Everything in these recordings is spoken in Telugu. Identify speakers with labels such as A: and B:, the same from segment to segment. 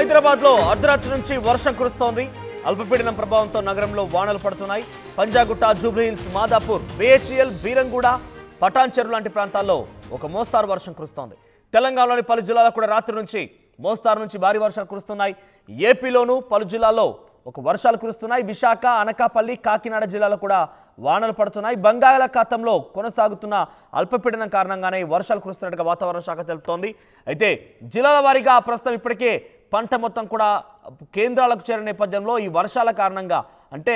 A: హైదరాబాద్ లో అర్ధరాత్రి నుంచి వర్షం కురుస్తోంది. అల్పపీడనం ప్రభావంతో నగరంలో వానలు పడుతున్నాయి. పంజాగుట్ట, జూబ్లీహిల్స్, మాదాపూర్, బిహెచ్ఎల్, బీరంగూడ, పటాన్ చెరువు లాంటి ప్రాంతాల్లో ఒక మోస్తారు వర్షం కురుస్తోంది. తెలంగాణలోని పలు జిల్లాల్లో కూడా రాత్రి నుంచి మోస్తారు నుంచి భారీ వర్షాలు కురుస్తున్నాయి. ఏపీలోనూ పలు జిల్లాల్లో ఒక వర్షాలు కురుస్తున్నాయి. విశాఖ, అనకాపల్లి, కాకినాడ జిల్లాలో కూడా వానలు పడుతున్నాయి. బంగాళాఖాతంలో కొనసాగుతున్న అల్పపీడనం కారణంగానే వర్షాలు కురుస్తున్నట్టుగా వాతావరణ శాఖ తెలుపుతోంది. అయితే జిల్లాల వారీగా ప్రస్తుతం ఇప్పటికే పంట మొత్తం కూడా కేంద్రాలకు చేరిన నేపథ్యంలో ఈ వర్షాల కారణంగా అంటే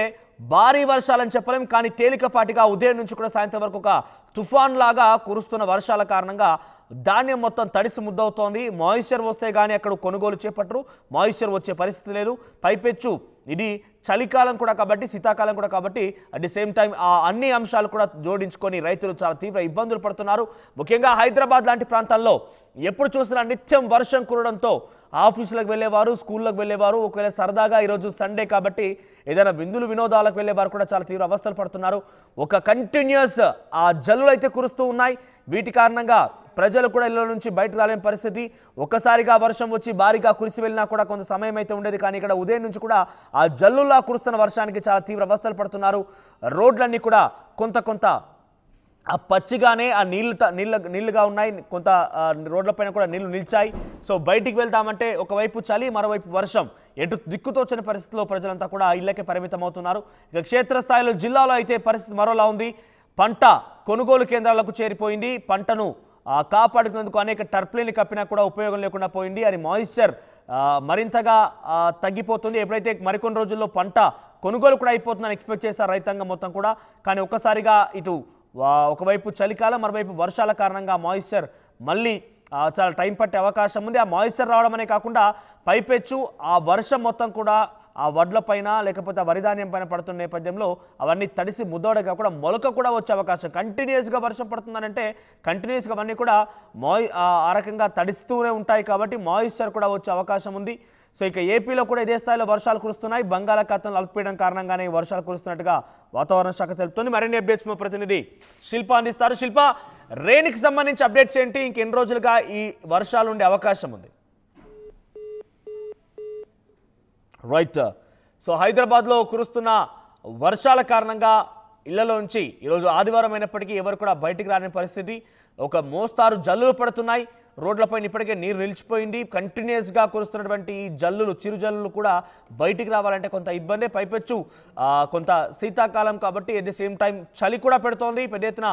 A: భారీ వర్షాలని చెప్పలేం, కానీ తేలికపాటిగా ఉదయం నుంచి కూడా సాయంత్రం వరకు ఒక తుఫాన్ లాగా కురుస్తున్న వర్షాల కారణంగా ధాన్యం మొత్తం తడిసి ముద్దవుతోంది. మాయిశ్చర్ వస్తే కానీ అక్కడ కొనుగోలు చేపట్టరు, మాయిశ్చర్ వచ్చే పరిస్థితి లేదు. పైపెచ్చు ఇది చలికాలం కూడా కాబట్టి, శీతాకాలం కూడా కాబట్టి అట్ ది సేమ్ టైం ఆ అన్ని అంశాలు కూడా జోడించుకొని రైతులు చాలా తీవ్ర ఇబ్బందులు పడుతున్నారు. ముఖ్యంగా హైదరాబాద్ లాంటి ప్రాంతాల్లో ఎప్పుడు చూసినా నిత్యం వర్షం కురవడంతో ఆఫీసులకు వెళ్ళేవారు, స్కూళ్ళకు వెళ్ళేవారు, ఒకవేళ సరదాగా ఈరోజు సండే కాబట్టి ఏదైనా విందులు వినోదాలకు వెళ్ళేవారు కూడా చాలా తీవ్ర అవస్థలు పడుతున్నారు. ఒక కంటిన్యూస్ ఆ జల్లులు అయితే కురుస్తూ ఉన్నాయి. వీటి కారణంగా ప్రజలు కూడా ఇళ్ల నుంచి బయటకు రాలేని పరిస్థితి. ఒక్కసారిగా వర్షం వచ్చి భారీగా కురిసి వెళ్ళినా కూడా కొంత సమయం అయితే ఉండేది, కానీ ఇక్కడ ఉదయం నుంచి కూడా ఆ జల్లులా కురుస్తున్న వర్షానికి చాలా తీవ్ర అవస్థలు పడుతున్నారు. రోడ్లన్నీ కూడా కొంత ఆ పచ్చిగానే ఆ నీళ్ళుగా ఉన్నాయి. కొంత రోడ్లపైన కూడా నీళ్లు నిలిచాయి. సో బయటికి వెళ్తామంటే ఒకవైపు చలి, మరోవైపు వర్షం, ఎటు దిక్కుతోచని పరిస్థితిలో ప్రజలంతా కూడా ఇళ్లకే పరిమితం అవుతున్నారు. ఇక క్షేత్రస్థాయిలో జిల్లాలో అయితే పరిస్థితి మరోలా ఉంది. పంట కొనుగోలు కేంద్రాలకు చేరిపోయింది. పంటను కాపాడుకునేందుకు అనేక టర్ప్లీని కప్పినా కూడా ఉపయోగం లేకుండా పోయింది. అది మాయిశ్చర్ మరింతగా తగ్గిపోతుంది. ఎప్పుడైతే మరికొన్ని రోజుల్లో పంట కొనుగోలు కూడా అయిపోతుందని ఎక్స్పెక్ట్ చేస్తారు రైతాంగం మొత్తం కూడా. కానీ ఒక్కసారిగా ఇటు ఒకవైపు చలికాలం, మరోవైపు వర్షాల కారణంగా మాయిశ్చర్ మళ్ళీ చాలా టైం పట్టే అవకాశం ఉంది. ఆ మాయిశ్చర్ రావడం అనే కాకుండా పైపెచ్చు ఆ వర్షం మొత్తం కూడా ఆ వడ్ల పైన లేకపోతే ఆ వరిధాన్యం పైన పడుతున్న నేపథ్యంలో అవన్నీ తడిసి ముద్దోడగా కూడా మొలక కూడా వచ్చే అవకాశం. కంటిన్యూస్గా వర్షం పడుతుందనంటే కంటిన్యూస్గా అవన్నీ కూడా ఆ రకంగా తడిస్తూనే ఉంటాయి కాబట్టి మాయిశ్చర్ కూడా వచ్చే అవకాశం ఉంది. సో ఇక ఏపీలో కూడా ఇదే స్థాయిలో వర్షాలు కురుస్తున్నాయి. బంగాళాఖాతంలో అల్పపీడనం కారణంగానే వర్షాలు కురుస్తున్నట్టుగా వాతావరణ శాఖ తెలుపుతుంది. మరిన్ని అప్డేట్స్ మా ప్రతినిధి శిల్ప అందిస్తారు. శిల్ప, రెయిన్కి సంబంధించి అప్డేట్స్ ఏంటి? ఇంకెన్ని రోజులుగా ఈ వర్షాలు ఉండే అవకాశం ఉంది? రైట్. సో హైదరాబాద్లో కురుస్తున్న వర్షాల కారణంగా ఇళ్లలో నుంచి ఈరోజు ఆదివారం అయినప్పటికీ ఎవరు కూడా బయటికి రాని పరిస్థితి. ఒక మోస్తారు జల్లులు పడుతున్నాయి. రోడ్లపైన ఇప్పటికే నీరు నిలిచిపోయింది. కంటిన్యూస్గా కురుస్తున్నటువంటి ఈ జల్లులు, చిరు జల్లులు కూడా బయటికి రావాలంటే కొంత ఇబ్బంది. పైపెచ్చు కొంత శీతాకాలం కాబట్టి ఎట్ ది సేమ్ టైం చలి కూడా పెడుతోంది. పెద్ద ఎత్తున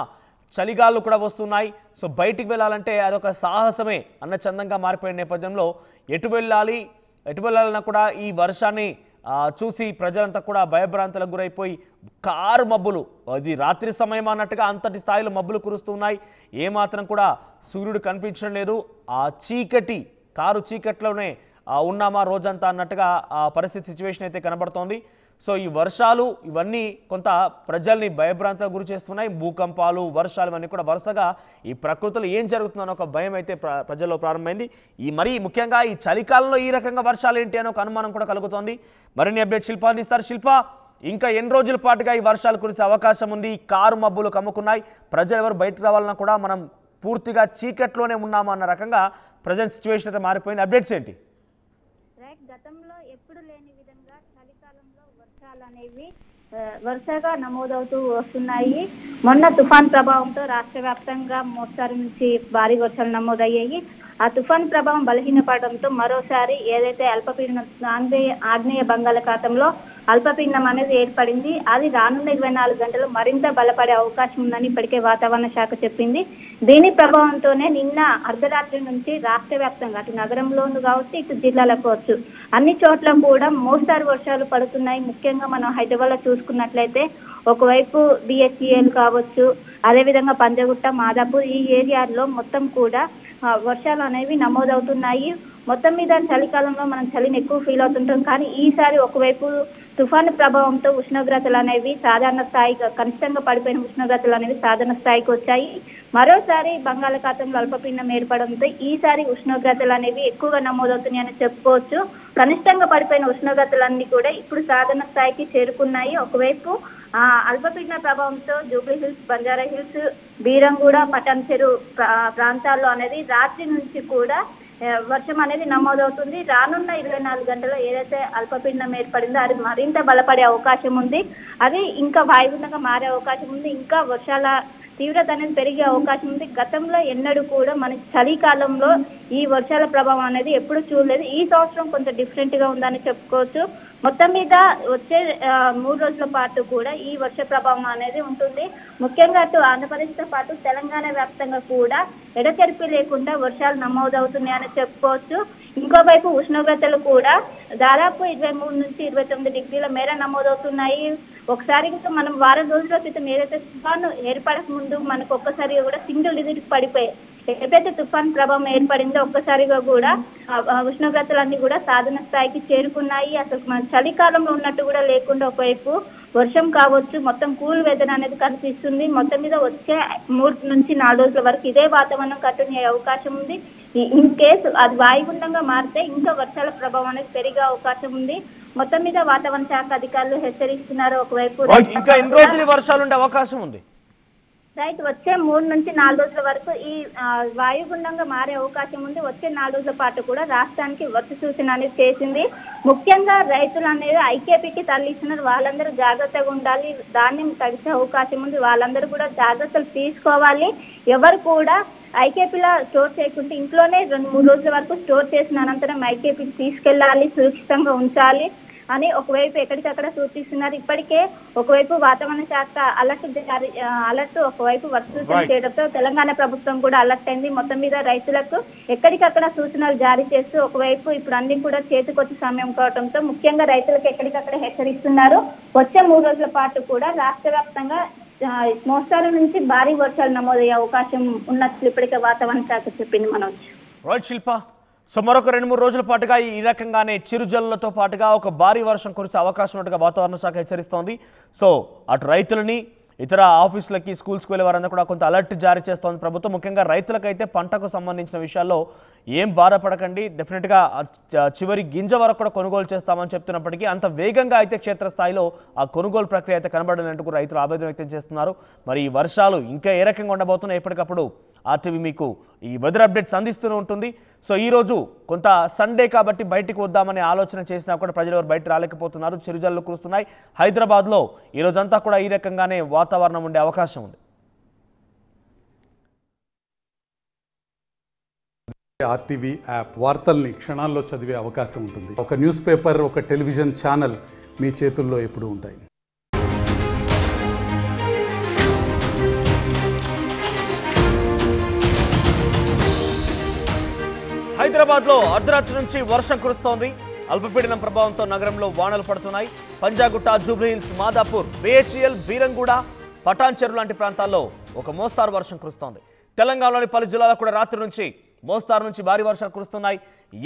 A: చలిగాళ్ళు కూడా వస్తున్నాయి. సో బయటికి వెళ్ళాలంటే అదొక సాహసమే అన్న చందంగా మారిపోయిన నేపథ్యంలో ఎటు వెళ్ళాలన్నా కూడా ఈ వర్షాన్ని చూసి ప్రజలంతా కూడా భయభ్రాంతులకు గురైపోయి కారు మబ్బులు, అది రాత్రి సమయం అన్నట్టుగా అంతటి స్థాయిలో మబ్బులు కురుస్తున్నాయి. ఏమాత్రం కూడా సూర్యుడు కనిపించడం లేదు. ఆ కారు చీకట్లోనే ఉన్నామా రోజంతా అన్నట్టుగా ఆ పరిస్థితి సిచ్యువేషన్ అయితే కనబడుతోంది. సో ఈ వర్షాలు ఇవన్నీ కొంత ప్రజల్ని భయభ్రాంతులకు గురి చేస్తున్నాయి. భూకంపాలు, వర్షాలు ఇవన్నీ కూడా వరుసగా ఈ ప్రకృతిలో ఏం జరుగుతుందన్న ఒక భయం అయితే ప్రజల్లో ప్రారంభమైంది. మరీ ముఖ్యంగా ఈ చలికాలంలో ఈ రకంగా వర్షాలు ఏంటి అని ఒక అనుమానం కూడా కలుగుతోంది. మరిన్ని అప్డేట్ శిల్ప అందిస్తారు. శిల్ప, ఇంకా ఎన్ని రోజుల పాటుగా ఈ వర్షాలు కురిసే అవకాశం ఉంది? కారు మబ్బులు కమ్ముకున్నాయి. ప్రజలు ఎవరు బయటకు రావాలన్నా కూడా మనం పూర్తిగా చీకట్లోనే ఉన్నామా అన్న రకంగా ప్రజెంట్ సిచ్యువేషన్ అయితే మారిపోయింది. అప్డేట్స్ ఏంటి?
B: గతంలో ఎప్పుడు లేని విధంగా చలికాలంలో వర్షాలు అనేవి వరుసగా నమోదవుతూ వస్తున్నాయి. మొన్న తుఫాన్ ప్రభావంతో రాష్ట్ర వ్యాప్తంగా మోస్తారు నుంచి భారీ వర్షాలు నమోదయ్యాయి. ఆ తుఫాన్ ప్రభావం బలహీనపడడంతో మరోసారి ఏదైతే అల్పపీడనం ఆగ్నేయ బంగాళాఖాతంలో అల్పపీడనం అనేది ఏర్పడింది. అది రానున్న 24 గంటలు మరింత బలపడే అవకాశం ఉందని ఇప్పటికే వాతావరణ శాఖ చెప్పింది. దీని ప్రభావంతోనే నిన్న అర్ధరాత్రి నుంచి రాష్ట్ర వ్యాప్తంగా అటు నగరంలోను కావచ్చు, ఇటు జిల్లాలకు కావచ్చు, అన్ని చోట్ల కూడా మోస్తారు వర్షాలు పడుతున్నాయి. ముఖ్యంగా మనం హైదరాబాద్లో చూసుకున్నట్లయితే ఒకవైపు బిహెచ్ఎల్ కావచ్చు, అదేవిధంగా పంజగుట్ట, మాదాపూర్ ఈ ఏరియాల్లో మొత్తం కూడా వర్షాలు అనేవి నమోదవుతున్నాయి. మొత్తం మీద చలికాలంలో మనం చలిని ఎక్కువ ఫీల్ అవుతుంటాం, కానీ ఈసారి ఒకవైపు తుఫాను ప్రభావంతో ఉష్ణోగ్రతలు అనేవి సాధారణ స్థాయికి, కనిష్టంగా పడిపోయిన ఉష్ణోగ్రతలు అనేవి సాధారణ స్థాయికి వచ్చాయి. మరోసారి బంగాళాఖాతంలో అల్పపీడనం ఏర్పడంతో ఈసారి ఉష్ణోగ్రతలు అనేవి ఎక్కువగా నమోదవుతున్నాయని చెప్పుకోవచ్చు. కనిష్టంగా పడిపోయిన ఉష్ణోగ్రతలన్నీ కూడా ఇప్పుడు సాధారణ స్థాయికి చేరుకున్నాయి. ఒకవైపు అల్పపీడన ప్రభావంతో జూబ్లీహిల్స్, బంజారాహిల్స్, బీరంగూడ, పటాన్ చెరువు ప్రాంతాల్లో అనేది రాత్రి నుంచి కూడా వర్షం అనేది నమోదవుతుంది. రానున్న 24 గంటల్లో ఏదైతే అల్పపీడనం ఏర్పడిందో అది మరింత బలపడే అవకాశం ఉంది. అది ఇంకా వాయుగుండంగా మారే అవకాశం ఉంది. ఇంకా వర్షాల తీవ్రత అనేది పెరిగే అవకాశం ఉంది. గతంలో ఎన్నడూ కూడా మన చలికాలంలో ఈ వర్షాల ప్రభావం అనేది ఎప్పుడు చూడలేదు. ఈ సంవత్సరం కొంత డిఫరెంట్ గా ఉందని చెప్పుకోవచ్చు. మొత్తం మీద వచ్చే 3 రోజుల పాటు కూడా ఈ వర్ష ప్రభావం అనేది ఉంటుంది. ముఖ్యంగా అటు ఆంధ్రప్రదేశ్తో పాటు తెలంగాణ వ్యాప్తంగా కూడా ఎడతెరిపి లేకుండా వర్షాలు నమోదవుతున్నాయని చెప్పుకోవచ్చు. ఇంకోవైపు ఉష్ణోగ్రతలు కూడా దాదాపు 23 నుంచి 29 డిగ్రీల మేర నమోదవుతున్నాయి. ఒకసారి మనం వారం రోజుల క్రితం ఏదైతే తుఫాను ఏర్పడక ముందు మనకు ఒక్కసారిగా కూడా సింగిల్ డిజిట్ పడిపోయాయి. ఎప్పుడైతే తుఫాన్ ప్రభావం ఏర్పడిందో ఒక్కసారిగా కూడా ఉష్ణోగ్రతలన్నీ కూడా సాధారణ స్థాయికి చేరుకున్నాయి. అసలు మన చలికాలంలో ఉన్నట్టు కూడా లేకుండా ఒకవైపు వర్షం కావచ్చు, మొత్తం కూల్ వెదర్ అనేది కనిపిస్తుంది. మొత్తం మీద వచ్చే 3 నుంచి 4 రోజుల వరకు ఇదే వాతావరణం కంటిన్యూ అయ్యే అవకాశం ఉంది. ఇన్ కేసు అది వాయుగుండంగా మారితే ఇంకా వర్షాల ప్రభావం అనేది పెరిగే అవకాశం ఉంది. మొత్తం మీద వాతావరణ శాఖ అధికారులు హెచ్చరిస్తున్నారు. ఒకవైపు
A: ఇంకా ఎన్ని రోజులు వర్షాలు ఉండే అవకాశం ఉంది?
B: రైట్, వచ్చే 3 నుంచి 4 రోజుల వరకు ఈ వాయుగుండంగా మారే అవకాశం ఉంది. వచ్చే 4 రోజుల పాటు కూడా రాష్ట్రానికి వర్ష సూచన అనేది చేసింది. ముఖ్యంగా రైతులు అనేది ఐకేపీకి తరలిస్తున్నారు. వాళ్ళందరూ జాగ్రత్తగా ఉండాలి. ధాన్యం తడిసే అవకాశం ఉంది. వాళ్ళందరూ కూడా జాగ్రత్తలు తీసుకోవాలి. ఎవరు కూడా ఐకేపీలో స్టోర్ చేయకుంటే ఇంట్లోనే 2-3 రోజుల వరకు స్టోర్ చేసిన అనంతరం ఐకేపీకి తీసుకెళ్లాలి, సురక్షితంగా ఉంచాలి అని ఒకవైపు ఎక్కడికక్కడ సూచిస్తున్నారు. ఇప్పటికే ఒకవైపు వాతావరణ శాఖ అలర్ట్ ఒకవైపు వర్ష సూచన చేయడంతో తెలంగాణ ప్రభుత్వం కూడా అలర్ట్ అయింది. మొత్తం మీద రైతులకు ఎక్కడికక్కడ సూచనలు జారీ చేస్తూ ఒకవైపు ఇప్పుడు అన్ని కూడా చేతికొచ్చే సమయం కావడంతో ముఖ్యంగా రైతులకు ఎక్కడికక్కడ హెచ్చరిస్తున్నారు. వచ్చే 3 రోజుల పాటు కూడా రాష్ట్ర వ్యాప్తంగా మోస్తారు నుంచి భారీ వర్షాలు నమోదయ్యే అవకాశం ఉన్నట్లు ఇప్పటికే వాతావరణ శాఖ చెప్పింది.
A: రైట్ శిల్ప, సో మరొక 2-3 రోజుల పాటుగా ఈ రకంగానే చిరుజల్లులతో పాటుగా ఒక భారీ వర్షం కురిసే అవకాశం ఉన్నట్టుగా వాతావరణ శాఖ హెచ్చరిస్తోంది. సో అటు రైతులని, ఇతర ఆఫీసులకి, స్కూల్స్కి వెళ్ళే వారందరూ కూడా కొంత అలర్ట్ జారీ చేస్తోంది ప్రభుత్వం. ముఖ్యంగా రైతులకైతే పంటకు సంబంధించిన విషయాల్లో ఏం బాధపడకండి, డెఫినెట్గా చివరి గింజ వరకు కూడా కొనుగోలు చేస్తామని చెప్తున్నప్పటికీ అంత వేగంగా అయితే క్షేత్రస్థాయిలో ఆ కొనుగోలు ప్రక్రియ అయితే కనబడలేనందుకు రైతులు ఆవేదన వ్యక్తం చేస్తున్నారు. మరి ఈ వర్షాలు ఇంకా ఏ రకంగా ఉండబోతున్నాయి ఎప్పటికప్పుడు ఆర్టీవీ మీకు ఈ వెదర్ అప్డేట్స్ అందిస్తూనే ఉంటుంది. సో ఈరోజు కొంత సండే కాబట్టి బయటికి వద్దామనే ఆలోచన చేసినా కూడా ప్రజలు ఎవరు బయట రాలేకపోతున్నారు. చిరుజల్లు కురుస్తున్నాయి. హైదరాబాద్లో ఈరోజంతా కూడా ఈ రకంగానే వాతావరణం ఉండే అవకాశం ఉంది.
C: ఆర్టీవీ యాప్ వార్తల్ని క్షణాల్లో చదివే అవకాశం ఉంటుంది. ఒక న్యూస్ పేపర్, ఒక టెలివిజన్ ఛానల్ మీ చేతుల్లో ఎప్పుడూ ఉంటాయి.
A: హైదరాబాద్లో అర్ధరాత్రి నుంచి వర్షం కురుస్తోంది. అల్పపీడనం ప్రభావంతో నగరంలో వానలు పడుతున్నాయి. పంజాగుట్ట, జూబ్లీహిల్స్, మాదాపూర్, బిహెచ్ఎల్, బీరంగూడ, పటాన్చెరు లాంటి ప్రాంతాల్లో ఒక మోస్తారు వర్షం కురుస్తోంది. తెలంగాణలోని పలు జిల్లాల్లో కూడా రాత్రి నుంచి మోస్తారు నుంచి భారీ వర్షాలు కురుస్తున్నాయి.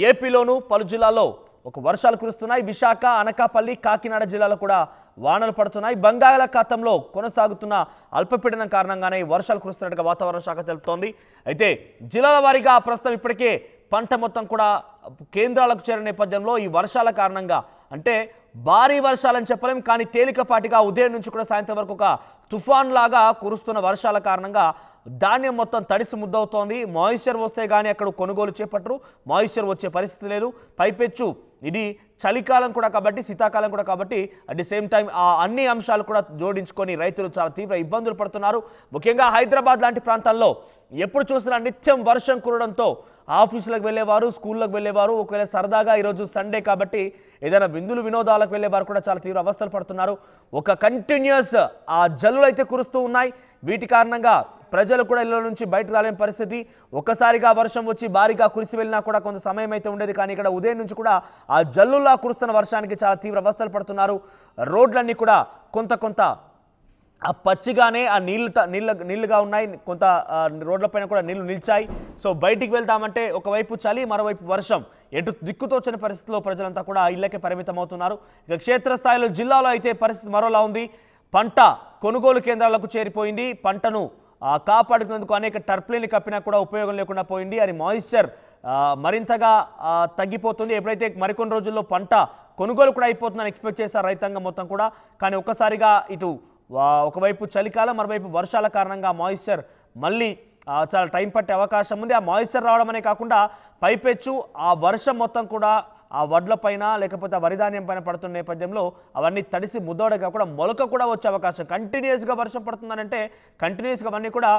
A: ఏపీలోనూ పలు జిల్లాల్లో ఒక వర్షాలు కురుస్తున్నాయి. విశాఖ, అనకాపల్లి, కాకినాడ జిల్లాలో కూడా వానలు పడుతున్నాయి. బంగాళాఖాతంలో కొనసాగుతున్న అల్పపీడనం కారణంగానే వర్షాలు కురుస్తున్నట్టుగా వాతావరణ శాఖ తెలుపుతోంది. అయితే జిల్లాల వారీగా ప్రస్తుతం ఇప్పటికే పంట మొత్తం కూడా కేంద్రాలకు చేరిన నేపథ్యంలో ఈ వర్షాల కారణంగా, అంటే భారీ వర్షాలని చెప్పలేం కానీ తేలికపాటిగా ఉదయం నుంచి కూడా సాయంత్రం వరకు ఒక తుఫాన్ లాగా కురుస్తున్న వర్షాల కారణంగా ధాన్యం మొత్తం తడిసి ముద్దవుతోంది. మాయిశ్చర్ వస్తే కానీ అక్కడ కొనుగోలు చేపట్టరు. మాయిశ్చర్ వచ్చే పరిస్థితి లేదు. పైపెచ్చు ఇది చలికాలం కూడా కాబట్టి, శీతాకాలం కూడా కాబట్టి అట్ ది సేమ్ టైం ఆ అన్ని అంశాలు కూడా జోడించుకొని రైతులు చాలా తీవ్ర ఇబ్బందులు పడుతున్నారు. ముఖ్యంగా హైదరాబాద్ లాంటి ప్రాంతాల్లో ఎప్పుడు చూసినా నిత్యం వర్షం కురవడంతో ఆఫీసులకు వెళ్ళేవారు, స్కూళ్ళకు వెళ్ళేవారు, ఒకవేళ సరదాగా ఈరోజు సండే కాబట్టి ఏదైనా విందులు వినోదాలకు వెళ్ళేవారు కూడా చాలా తీవ్ర అవస్థలు పడుతున్నారు. ఒక కంటిన్యూస్ ఆ జల్లులు అయితే కురుస్తూ ఉన్నాయి. వీటి కారణంగా ప్రజలు కూడా ఇళ్ళ నుంచి బయటకు రాలేని పరిస్థితి. ఒక్కసారిగా వర్షం వచ్చి భారీగా కురిసి వెళ్ళినా కూడా కొంత సమయం అయితే ఉండేది. కానీ ఇక్కడ ఉదయం నుంచి కూడా ఆ జల్లులా కురుస్తున్న వర్షానికి చాలా తీవ్ర అవస్థలు పడుతున్నారు. రోడ్లన్నీ కూడా కొంత ఆ పచ్చిగానే ఆ నీళ్ళుగా ఉన్నాయి. కొంత రోడ్లపైన కూడా నీళ్లు నిలిచాయి. సో బయటికి వెళ్దామంటే ఒకవైపు చలి, మరోవైపు వర్షం, ఎటు దిక్కుతోచని పరిస్థితిలో ప్రజలంతా కూడా ఇళ్లకే పరిమితం అవుతున్నారు. ఇక క్షేత్రస్థాయిలో జిల్లాలో అయితే పరిస్థితి మరోలా ఉంది. పంట కొనుగోలు కేంద్రాలకు చేరిపోయింది. పంటను కాపాడుకునేందుకు అనేక టర్ప్లైన్లు కప్పినా కూడా ఉపయోగం లేకుండా పోయింది. అది మాయిశ్చర్ మరింతగా తగ్గిపోతుంది. ఎప్పుడైతే మరికొన్ని రోజుల్లో పంట కొనుగోలు కూడా అయిపోతుందని ఎక్స్పెక్ట్ చేశారు రైతాంగం మొత్తం కూడా. కానీ ఒక్కసారిగా ఇటు ఒకవైపు చలికాలం, మరోవైపు వర్షాల కారణంగా మాయిశ్చర్ మళ్ళీ చాలా టైం పట్టే అవకాశం ఉంది. ఆ మాయిశ్చర్ రావడం అనే కాకుండా పైపెచ్చు ఆ వర్షం మొత్తం కూడా ఆ వడ్ల పైన లేకపోతే ఆ వరిధాన్యం పైన పడుతున్న నేపథ్యంలో అవన్నీ తడిసి ముద్దోడగా కూడా మొలక కూడా వచ్చే అవకాశం. కంటిన్యూస్గా వర్షం పడుతుందనంటే కంటిన్యూస్గా అవన్నీ కూడా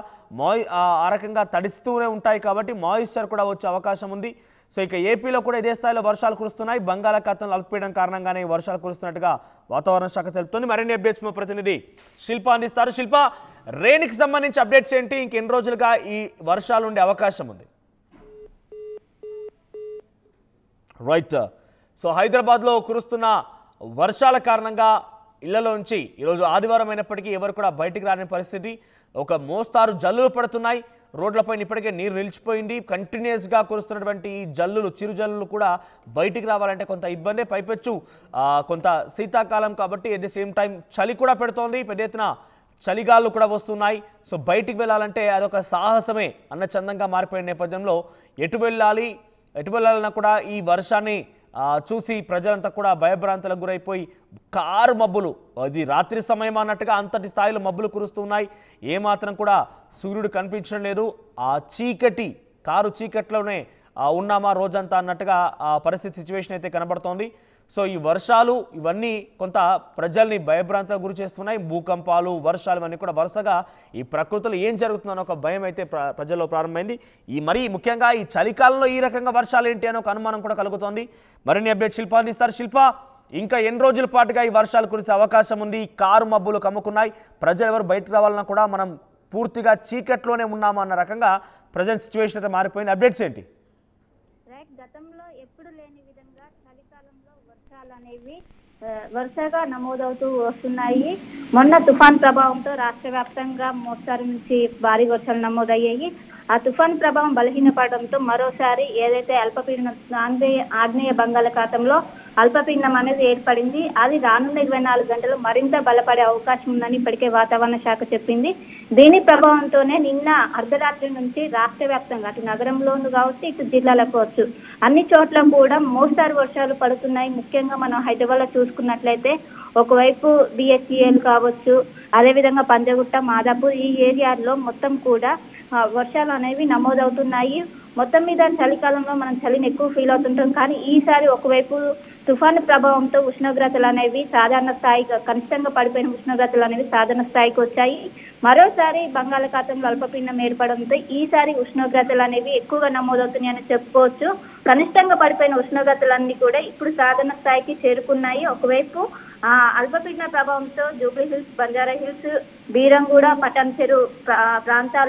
A: ఆ రకంగా తడిస్తూనే ఉంటాయి కాబట్టి మాయిశ్చర్ కూడా వచ్చే అవకాశం ఉంది. సో ఇక ఏపీలో కూడా ఇదే స్థాయిలో వర్షాలు కురుస్తున్నాయి. బంగాళాఖాతంలో అల్పపీడనం కారణంగానే వర్షాలు కురుస్తున్నట్టుగా వాతావరణ శాఖ తెలుపుతుంది. మరిన్ని అప్డేట్స్ మా ప్రతినిధి శిల్ప అందిస్తారు. శిల్ప, రెయిన్కి సంబంధించి అప్డేట్స్ ఏంటి? ఇంకెన్ని రోజులుగా ఈ వర్షాలు ఉండే అవకాశం ఉంది? రైట్. సో హైదరాబాద్లో కురుస్తున్న వర్షాల కారణంగా ఇళ్లలో నుంచి ఈరోజు ఆదివారం అయినప్పటికీ ఎవరు కూడా బయటికి రాని పరిస్థితి. ఒక మోస్తారు జల్లులు పడుతున్నాయి. రోడ్లపైన ఇప్పటికే నీరు నిలిచిపోయింది. కంటిన్యూస్గా కురుస్తున్నటువంటి ఈ జల్లులు, చిరు జల్లులు కూడా బయటికి రావాలంటే కొంత ఇబ్బందే. పైపెచ్చు కొంత శీతాకాలం కాబట్టి ఎట్ ది సేమ్ టైం చలి కూడా పెడుతోంది. పెద్ద ఎత్తున చలిగాళ్ళు కూడా వస్తున్నాయి. సో బయటికి వెళ్ళాలంటే అదొక సాహసమే అన్న చందంగా మారిపోయిన నేపథ్యంలో ఎటు వెళ్ళాలన్నా కూడా ఈ వర్షాన్ని చూసి ప్రజలంతా కూడా భయభ్రాంతులకు గురైపోయి కారు మబ్బులు, అది రాత్రి సమయం అన్నట్టుగా అంతటి స్థాయిలో మబ్బులు కురుస్తున్నాయి. ఏమాత్రం కూడా సూర్యుడు కనిపించడం లేదు. ఆ చీకటి, కారు చీకట్లోనే ఉన్నామా రోజంతా అన్నట్టుగా ఆ పరిస్థితి, సిచ్యువేషన్ అయితే కనబడుతోంది. సో ఈ వర్షాలు ఇవన్నీ కొంత ప్రజల్ని భయభ్రాంతులకు గురి చేస్తున్నాయి. భూకంపాలు, వర్షాలు ఇవన్నీ కూడా వరుసగా ఈ ప్రకృతిలో ఏం జరుగుతుందో ఒక భయం అయితే ప్రజల్లో ప్రారంభమైంది. మరీ ముఖ్యంగా ఈ చలికాలంలో ఈ రకంగా వర్షాలు ఏంటి అని ఒక అనుమానం కూడా కలుగుతోంది. మరిన్ని అప్డేట్ శిల్ప అందిస్తారు. శిల్ప, ఇంకా ఎన్ని రోజుల పాటుగా ఈ వర్షాలు కురిసే అవకాశం ఉంది? కారు మబ్బులు కమ్ముకున్నాయి. ప్రజలు ఎవరు బయటకు రావాలన్నా కూడా మనం పూర్తిగా చీకట్లోనే ఉన్నామా అన్న రకంగా ప్రజెంట్ సిచ్యువేషన్ అయితే మారిపోయింది. అప్డేట్స్ ఏంటి?
B: గతంలో ఎప్పుడు లేని విధంగా చలికాలంలో వర్షాలు అనేవి వరుసగా నమోదవుతూ వస్తున్నాయి. మొన్న తుఫాన్ ప్రభావంతో రాష్ట్ర వ్యాప్తంగా మోస్తారు నుంచి భారీ వర్షాలు నమోదయ్యాయి. ఆ తుఫాన్ ప్రభావం బలహీనపడడంతో మరోసారి ఏదైతే అల్పపీడనం ఆగ్నేయ బంగాళాఖాతంలో అల్పపీడనం అనేది ఏర్పడింది. అది రానున్న 24 గంటలు మరింత బలపడే అవకాశం ఉందని ఇప్పటికే వాతావరణ శాఖ చెప్పింది. దీని ప్రభావంతోనే నిన్న అర్ధరాత్రి నుంచి రాష్ట్ర వ్యాప్తంగా అటు నగరంలోను కావచ్చు, ఇటు జిల్లాలకు కావచ్చు, అన్ని చోట్ల కూడా మోస్తారు వర్షాలు పడుతున్నాయి. ముఖ్యంగా మనం హైదరాబాద్ లో చూసుకున్నట్లయితే ఒకవైపు బిహెచ్ఈఎల్ కావచ్చు, అదేవిధంగా పంజగుట్ట, మాదాపూర్ ఈ ఏరియాల్లో మొత్తం కూడా వర్షాలు అనేవి నమోదవుతున్నాయి. మొత్తం మీద చలికాలంలో మనం చలిని ఎక్కువ ఫీల్ అవుతుంటాం. కానీ ఈసారి ఒకవైపు తుఫాను ప్రభావంతో ఉష్ణోగ్రతలు అనేవి సాధారణ స్థాయిగా, కనిష్టంగా పడిపోయిన ఉష్ణోగ్రతలు అనేవి సాధారణ స్థాయికి వచ్చాయి. మరోసారి బంగాళాఖాతంలో అల్పపీడనం ఏర్పడంతో ఈసారి ఉష్ణోగ్రతలు అనేవి ఎక్కువగా నమోదవుతున్నాయని చెప్పుకోవచ్చు. కనిష్టంగా పడిపోయిన ఉష్ణోగ్రతలన్నీ కూడా ఇప్పుడు సాధారణ స్థాయికి చేరుకున్నాయి. ఒకవైపు అల్పపీడన ప్రభావంతో జూబ్లీ హిల్స్, బంజారా హిల్స్, బీరంగూడ, పటాన్ చెరు ప్రాంతాలు